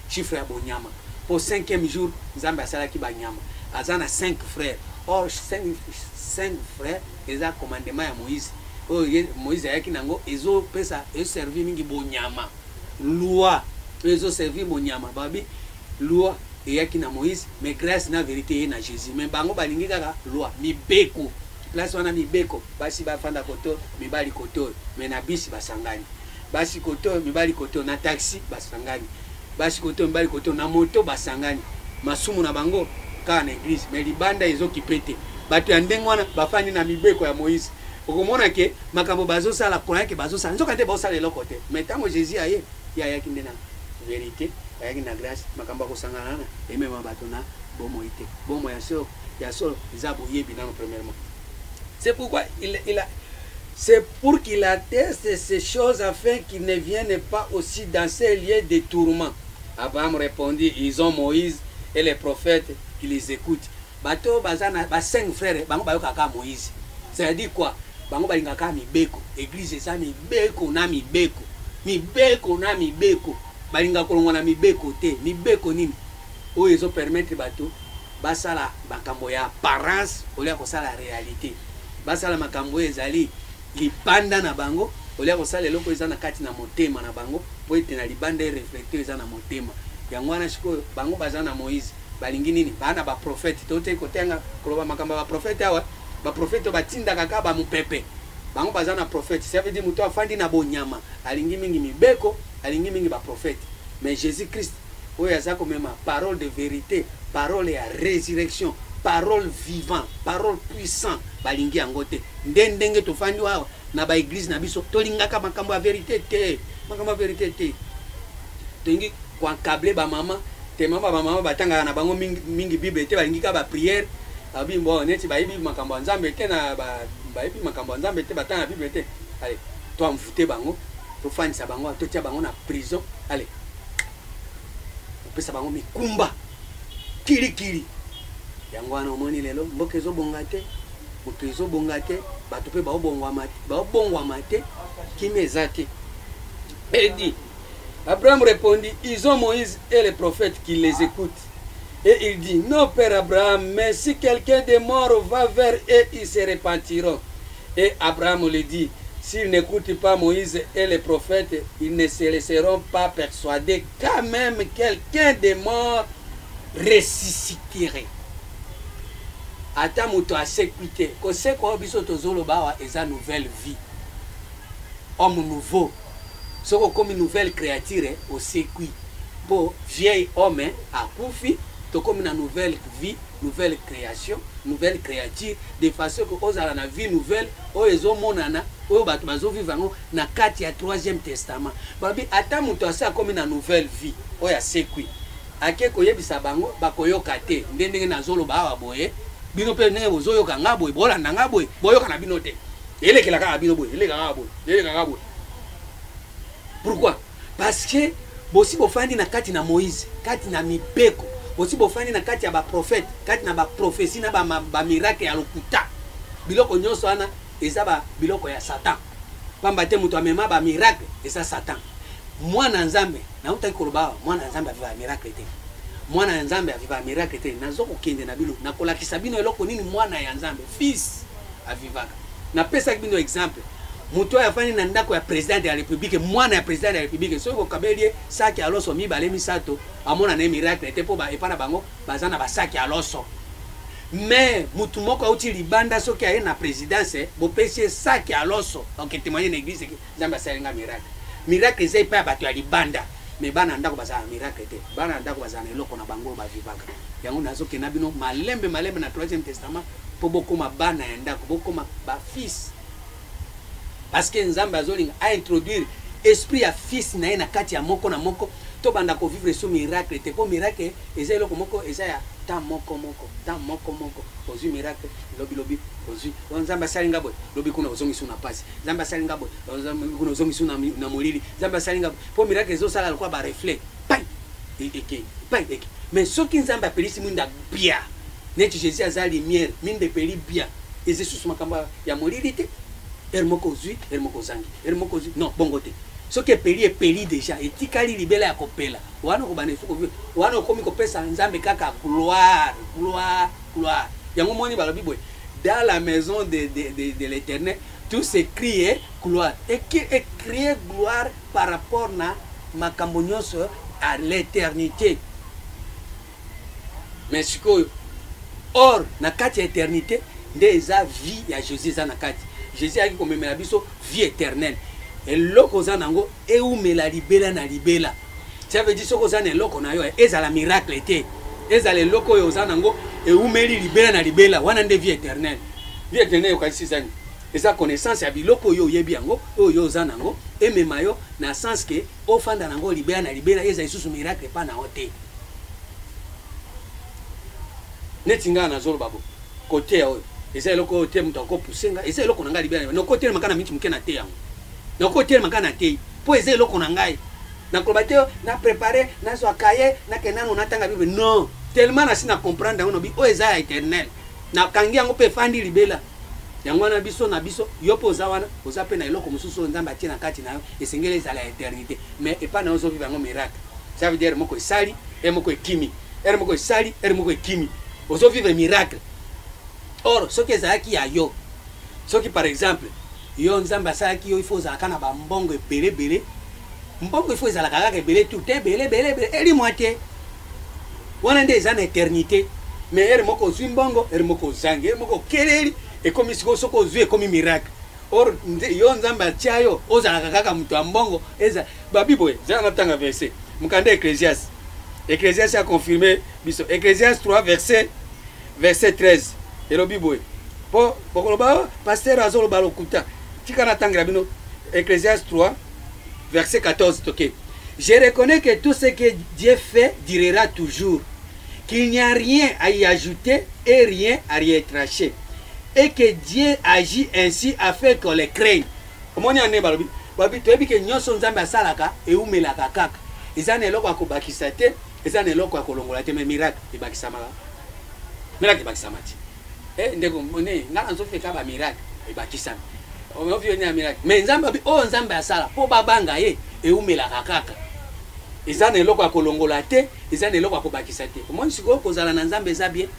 Chiffre ya bonyama. Pour 5e jour, Nzambe asalaki banyama. Azana 5 frères. Or 5 frères eza commandement ya Moïse. Oh Moïse ayaki nango ezo pesa e servi mingi bonyama. Loi ezo servi bonyama babi loi eyaki na Moïse mais grâce na vérité na Jésus. Mais bango balingi kaka loi mibeko. Place wana mibeko basi bafanda koto mibali koto mais na bisi basangani. Basi koto mibali koto na taxi basangani. Basi koto mibali koto na moto basangani. Masumu na bango ka na église mais libanda ezo kipete. Bato ya ndenge wana bafandi na mibeko ya Moïse. Okomona ke makambo bazo sala koya ke bazo sala nzoka te bazo sala eloko te. Mais tango Jésus aye ya yaki ndena vérité ayaki na grâce makambo akosangana na emema bato na bomo ite. Bomo ya so za boyebi na premièrement. C'est pourquoi c'est pour qu'il atteste ces choses afin qu'il ne vienne pas aussi dans ces lieux de tourment. Abraham répondit, ils ont Moïse et les prophètes qui les écoutent. Bato bazana ba 5 frères bango bayoka ka Moïse. C'est-à-dire quoi? Bango balinga ka mibeko. Église eza mibeko na mibeko. Mibeko na mibeko. Balinga kolonga na mibeko te. Mibeko nini? Oyo ezo permettre bato basala makambo ya apparence olia kosala réalité. Basala makambo ezali lipanda na bango olia kosala eloko eza na kati na motema na bango po ete na libanda reflecteur eza na motema. Yango wana sikoyo bango baza na Moïse balingi nini bana ba prophète tote kotenga koloba makambo ba prophète awa ba prophète batinda kaka ba mupepe bango baza na prophète ça veut dire muto afandi na bonyama alingi mingi mibeko alingi mingi ba prophète mais Jésus Christ oyo azako mema parole de vérité parole ya résurrection parole vivant parole puissant balingi yango te ndenge tofandi awa na ba église na biso tolingaka makambo ya vérité te makambo ya vérité te tongi kwa câble ba mama te mama batanga na bango mingi bible te balingi ka ba prière abi mbo neti ba ibi makambo Nzambe te na ba ibi makambo Nzambe te batanga bible te allez toi mvute bango tofandisa bango totia bango na prison allez opesa bango mikumba kili yango wana omoni lelo mboka ezobonga te moto ezobonga te bato mpe baobongwama te kimi eza te. Et dit, Abraham répondit, ils ont Moïse et les prophètes qui les écoutent. Et il dit, non père Abraham, mais si quelqu'un des morts va vers eux, ils se repentiront. Et Abraham lui dit, s'ils n'écoutent pas Moïse et les prophètes, ils ne se laisseront pas persuader quand même quelqu'un des morts ressusciterait. Ata muto asekwite koseko biso tozolo bawa eza nouvelle vie, homme nouveau, soko comme nouvelle créature osekwi po vieil homme akufi to comme na nouvelle vie, nouvelle création, nouvelle créature de façon que ozala na vie nouvelle oyo ezomonana oyo bato bazovivre yango na kati ya 3e testament. Babi ata muto asa comme na nouvelle vie oyo asekwi ake koyebisa bango bakoyoka te ndenge nazoloba awa boye bino pe ndenge bozoyoka nga boye bolanda nga boye boyoka na bino te elekela kaka bino boye elekaka boye. Pourquoi? Parce que bosi bofandi na kati na Moïse, kati na mibeko, bosi bofandi na kati ya ba prophète, kati na ba prophétie na ba miracle ya lokuta. Biloko nyonso wana eza ba biloko ya Satan. Pamba te muto amema ba miracle eza Satan. Mwana nzambe na utaki koloba mwana nzambe aviva miracle te. Mwana nzambe aviva miracle te. Nazo kokende na bino na kolakisa bino eloko nini mwana ya nzambe fils avivaka. Na pesa bino exemple. Muto ya fani na ndako ya président de la république, mwana ya président de la république, so ko kabelie saki aloso mibale misato amona na miracle te po ba epana bango bazana ba saki aloso. Mais mutu moko auti libanda soki aye na présidence bo pesi saki aloso donc témoigner na église que Nzambe asalinga miracle. Miracle zai pa bato ya libanda mais bana ndako bazana miracle te. Bana ndako bazana eloko na bango ba vivaka. Yango nazo ke na bino malembe na 3e testament po bokoma bana ya ndako bokoma ba fils. Parce que Nzambe azolinga a introduire esprit ya fils na ye na kati ya moko na moko to banda ko vivre so miracle te po miracle eza eloko moko eza ya ta moko ozu miracle lobi ozu Nzambe asalinga boy lobi kuna ozongi suna pasi Nzambe asalinga boy kuna ozongi suna na molili Nzambe asalinga po miracle zo sala kwa ba reflet pai eke mais soki Nzambe apelisi mwinda bia neti Jésus aza lumière minde peli bia eze susu makamba ya molili te Ermoko zui, ermoko zangi, ermoko zui. Non, bongo te. Ce qui est peli déjà. Et tikali libela ya kopela. Wano ko bane fuko wano komi ko pesa Nzambe kaka gloire. Yango moni balobi boy. Dans la maison de l'Éternel, tout s'écrit gloire. Et qui est crié gloire par rapport na makambo nyonso à l'éternité. Mais sikoyo or na kati éternité ndeza vie ya Jésus za na kati. Jésus a dit comme la biso vie éternelle. Et loko zanango e ou la libela na libela. Ça veut dire soko zane loko na yo eza la miracle été. Eza le loko yo zanango e ou meli libela na libela wana nde vie éternelle. Vie éternelle ko kasi zani. Eza connaissance ya biloko yo yebi yango yo zanango e mema yo na sens que ofanda nango libela na libela eza isusu miracle pa na hote. Netinga na zolo babo. Côté ya eza eloko te muto ko pusenga eza eloko nanga libela no kote makana miti mukena te yango no kote makana te po eza eloko nangai na kolobate na préparer na so akaye na kenano na tanga bible non tellement na sina comprendre ngo bi o eza éternel na kangi yango pe fandi libela yango na biso yo po za wana oza pe na eloko mususu Nzambe atie na kati na yo esengele za la éternité mais et pas na ozo vivre ngo miracle ça veut dire moko esali et moko ekimi moko esali moko ekimi ozo vivre miracle. Or, ce qui est qui a yo, ce qui par exemple, yo Nzambe asaki yo il faut zakana ba mbongo ebele mbongo il faut zalaka ebele tout ebele eri moitié. Wana nde za na éternité, mais eri moko zwi mbongo, eri moko zangi, eri moko keleli et comme siko soko zwi comme miracle. Or yo Nzambe atia yo ozalaka kaka mutu ya mbongo eza babiboye za na tanga verset. Mukande Ecclésias a confirmé biso Ecclésias 3 verset 13. Et le Bible, pour le pasteur Azolo Balokuta, Tikana Tangrabino, Ecclésias 3, verset 14. Okay. Je reconnais que tout ce que Dieu fait durera toujours, qu'il n'y a rien à y ajouter et rien à y retracher, et que Dieu agit ainsi afin qu'on les craigne. babi toyebi ke nyonso nzambe asalaka eumelaka kaka eza na eloko ya kobakisa te eza na eloko ya kolongola te mais miracle ebakisamaka miracle ebakisamaka ti ndeko ne ngana nzofeka ba miracle ebakisama ovio ni miracle mais nzambe abi o nzambe asala po babanga ye eumelaka kaka eza na eloko ya kolongola te eza na eloko ya kobakisa te omoni sikoyo kozala na nzambe eza bien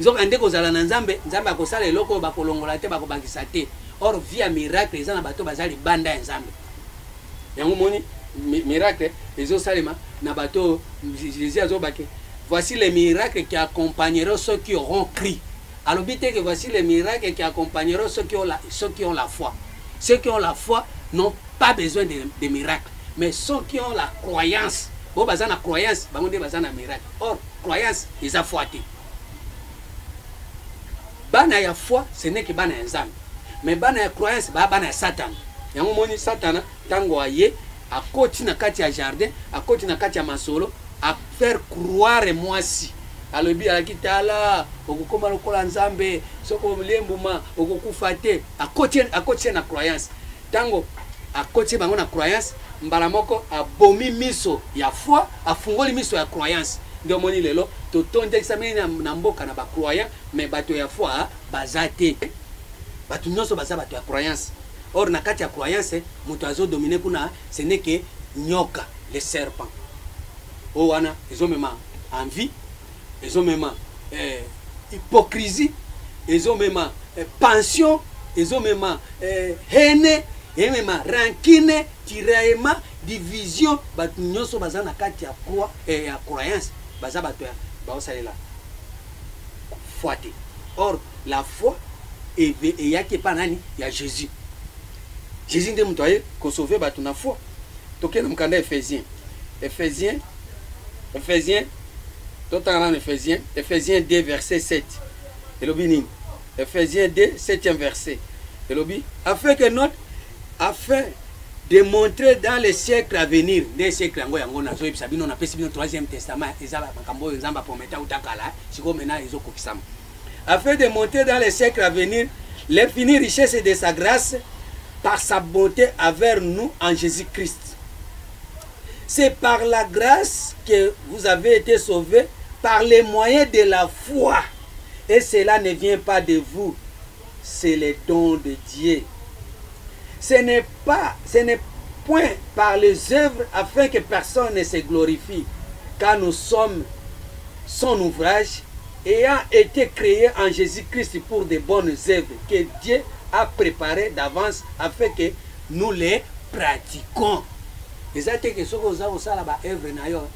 nzoka nde kozala na nzambe nzambe akosala eloko oyo bakolongola te bakobakisa te or via miracle eza na bato baza libanda ya nzambe yango moni miracle ezosalema na bato Jésus azobake voici les miracles qui accompagneront ceux qui auront cru alobi te que voici les miracles qui accompagneront ceux qui ont la foi ceux qui ont la foi n'ont pas besoin de miracles mais ceux qui ont la croyance bo baza na croyance bango nde baza na miracle or croyance eza foi te bana ya foi ce n'est que bana ya nzambe mais bana ya croyance bana ya Satan yango moni Satan tango aye akoti na kati ya jardin akoti na kati ya masolo a faire croire mwasi alobi alakitala okukoma lokola nzambe soko mlembuma okukufa te akoti na croyance tango akoti bango na croyance mbala moko abomi miso ya foi afungoli miso ya croyance ndio moni lelo totondekisa mena na mboka na ba croyant mais bato ya foi baza te bato nyonso baza bato ya croyance or na kati ya croyance moto azo dominer kuna ce n'est que nyoka le serpent o wana ezomema envie ezomema hypocrisie ezomema pension ezomema haine ezomema rancune tiraillement division bato nyonso baza na kati ya ya croyance baza bato ya baosalela foi te or la foi eyaki epa nani ya Jésus Jésus nde moto aye kosauve bato na foi tokende mokanda Ephésiens totanga na Ephésiens 2 verset 7 elobi nini Ephésiens 2 7e verset elobi afin de montrer dans les siècles à venir des siècles yango nazo ebisa bino na pesi bino 3e testament eza makambo nzamba prometa utakala siko mena ezokokisama afin de montrer dans les siècles à venir l'infinie richesse de sa grâce par sa bonté envers nous en Jésus-Christ. C'est par la grâce que vous avez été sauvés par les moyens de la foi. Et cela ne vient pas de vous, c'est le don de Dieu. Ce n'est point par les œuvres afin que personne ne se glorifie, car nous sommes son ouvrage, ayant été créés en Jésus-Christ pour de bonnes œuvres que Dieu a préparé d'avance afin que nous les pratiquons. Ezate que soko za osala ba œuvre na yo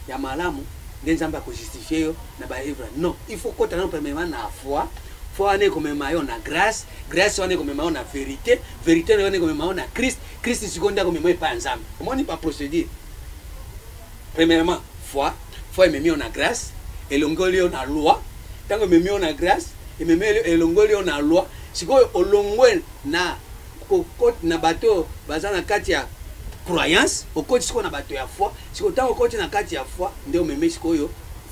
ya malamu nzamba ko justifier yo na ba œuvre non il faut kota na premièrement na foi ane komema yo na grâce ane komema yo na vérité ane komema yo na Christ seconda komema yo pa nzambe omoni pa procédure premièrement foi ememi yo na grâce elongoli yo na loi tango ememi yo na grâce elongoli yo na loi sikoyo olongwe na kokoti na bato baza na kati ya croyance okoti siko na bato ya foi siko tango okoti na kati ya foi ndio omemi sikoyo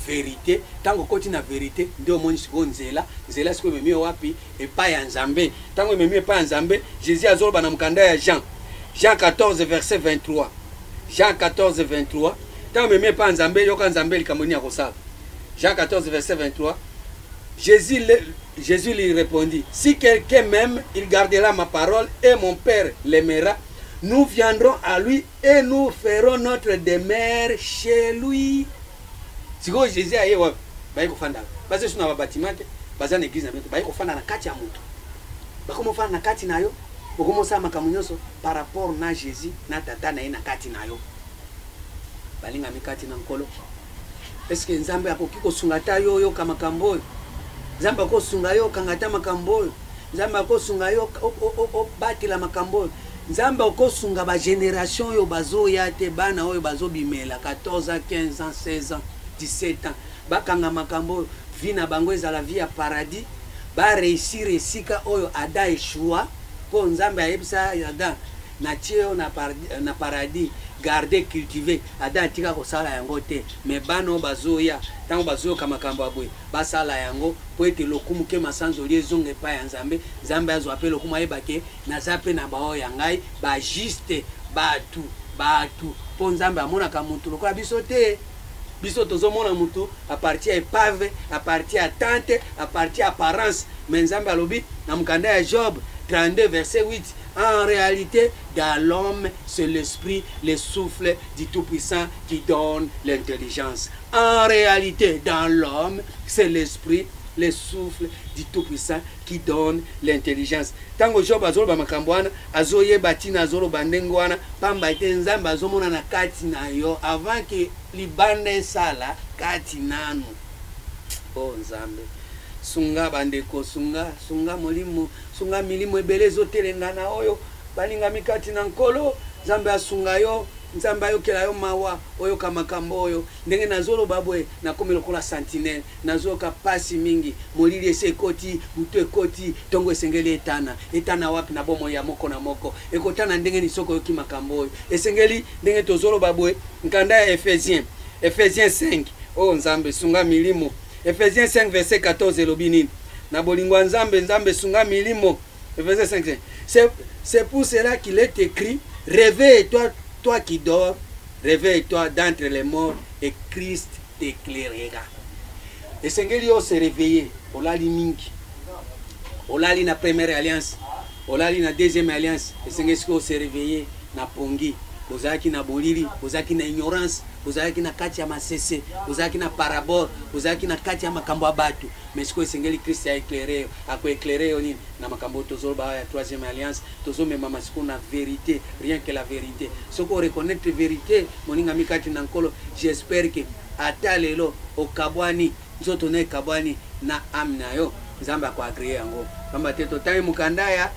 vérité tango okoti na vérité ndio omoni siko nzela siko ememi wapi epai ya nzambe tango ememi epai ya nzambe Jésus azoloba na mkanda ya Jean 14 verset 23 Jean 14 23 tango ememi epai ya nzambe yoka nzambe likamoni ya kosala Jean 14 verset 23 Jésus lui répondit, si quelqu'un m'aime, il gardera ma parole et mon Père l'aimera. Nous viendrons à lui et nous ferons notre demeure chez lui. Si vous Jésus a dit, parce que nous avons bâtiment, parce que l'église n'a pas de fanda na kati ya mutu. Bakomo fanda na kati na yo, bakomo sa makamunyoso par rapport na Jésus na tata na ina kati na yo. Balinga mikati na nkolo. Est-ce que nzambe akoki kosungata yo kama kambo? Nzamba ko sunga yo kangata makambo nzamba ko sunga yo batila makambo nzamba ko sunga ba génération yo bazo ya te bana oyo bazo bimela 14 ans 15 ans 16 ans 17 ans bakanga makambo vie na bango ezala vie ya paradis ba réussir esika oyo ada eshua po nzamba yebisa yada na tieo na paradis garder cultiver ada tika ko sala yango te mais bano bazoya tango bazoyo kama kamba boy basala yango po ete lokumu ke masanzo liezonge pa ya nzambe nzambe azo apelo kuma yebake na zape na bao ya ngai ba juste batu po nzambe amonaka mutu lokola biso te biso tozomona mutu à partir épave à partir à tante à partir apparence mais nzambe alobi na mukanda ya Job 32 verset 8 en réalité dans l'homme c'est l'esprit le souffle du Tout-Puissant qui donne l'intelligence. En réalité dans l'homme c'est l'esprit le souffle du Tout-Puissant qui donne l'intelligence. Tango Job azoloba makambo wana azoyeba tina azoloba ndengo wana pamba ete nzambe azomona na kati na yo avant que libanda sala kati nanu. Oh nzambe sunga bandeko sunga molimo sunga milimo ebele ezotelenga na oyo balinga mikati na nkolo nzambe asunga yo nzambe ayokela yo mawa oyo kamakambo oyo ndenge nazoloba boye nakomi lokola sentinelle nazoka pasi mingi molili ese ekoti butu ekoti tongo esengeli etana wapi na bomo ya moko na moko ekotana ndenge ni soko yoki makambo oyo esengeli ndenge tozoloba boye nkanda ya Ephésiens 5 oh nzambe sunga milimo Ephésiens 5 verset 14 elobi nini na bolingwa nzambe sunga milimo Ephésiens 5 c'est pour cela qu'il est écrit réveille-toi toi qui dors réveille-toi d'entre les morts et Christ t'éclairera. Esengeli yo se réveiller olali mingi olali na première alliance olali na deuxième alliance esengeli ko se réveiller na pongi bozaki na bolili bozaki na ignorance bozaki na kati ya masese bozaki na parabole bozaki na kati ya makambo abatu mais siko esengeli Christ ya éclairer ako éclairer nini na makambo tozoloba ya troisième alliance tozomema masiko na vérité rien que la vérité soko reconnaître vérité moninga mikati na nkolo j'espère que ata lelo okabwani nzoto na kabwani na amna yo nzamba kwa créer yango kamba teto tayi mukanda ya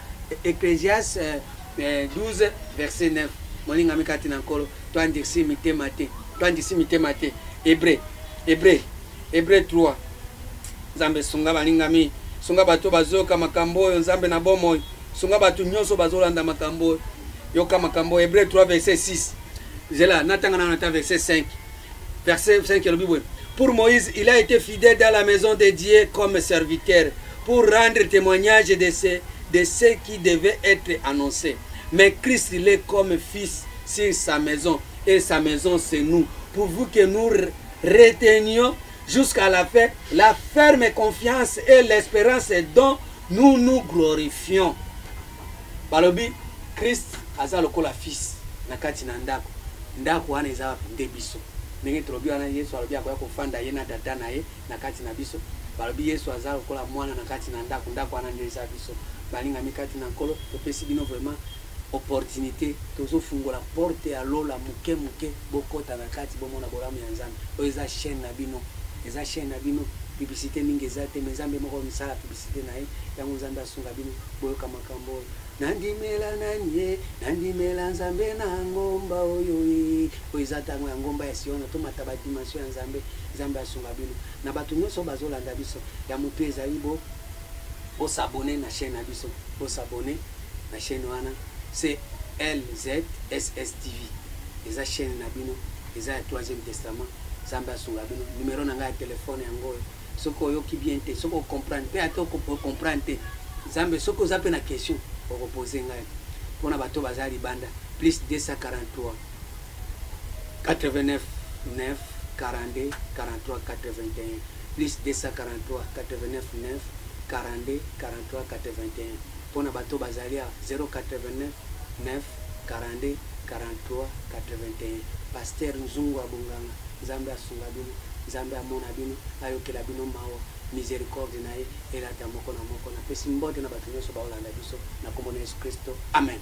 Ecclésiaste 12 verset 9 moninga mikati na nkolo twandisi mitema te Hébreu 3 nzambe sunga balingami sunga bato bazoka makambo oyo nzambe na bomo sunga bato nyonso bazolanda makambo yoka makambo Hébreu 3 verset 6 zela natanga na verset 5 le Bible pour Moïse il a été fidèle dans la maison de Dieu comme serviteur pour rendre témoignage de ce qui devait être annoncé mais Christ il est comme fils sur sa maison et sa maison c'est nous pourvu que nous retenions jusqu'à la fin la ferme confiance et l'espérance dont nous nous glorifions. Balobi Christ aza lokola fils na kati na ndako wana eza ndebiso ndenge trobi wana Yesu alobi akoya kofanda ye na tata na ye na kati na biso balobi Yesu aza lokola mwana na kati na ndako wana ndeza biso balinga mikati na nkolo topesi bino vraiment opportunité tozo fungola porte ya lola muke bokota na kati bomona bolamu ya nzambe oyo eza chaîne na bino publicité mingi eza te nzambe moko misala publicité na ye yango nzambe asunga bino boyoka makambo oyo nandimela nzambe na ngomba oyo oyo eza tango ya ngomba ya Siona tomata badimension ya nzambe asunga bino na bato nyonso bazolanda biso ya motu ezali s'abonner na chaîne na biso s'abonner na chaîne wana c'est LZSS TV eza chaîne na bino eza ya 3e testament nzambe asunga bino numéro na ngai ya telefone yango soko oyoki bien te soko comprendre pe ata comprendre te nzambe soko oza pe na question okopose ngai mpona bato baza libanda plus 243 89 9 42 43 81 plus 243 89 9 42 43 81 mpona bato bazali ya 089 9 42 43 81 Pasteur Nzungu Abonganga nzambe asunga bino nzambe amona bino ayokela bino mawa miséricorde na ye elata moko na moko na pesi mbote na bato nyonso baolanda biso na kombo na Yesu Kristo amen.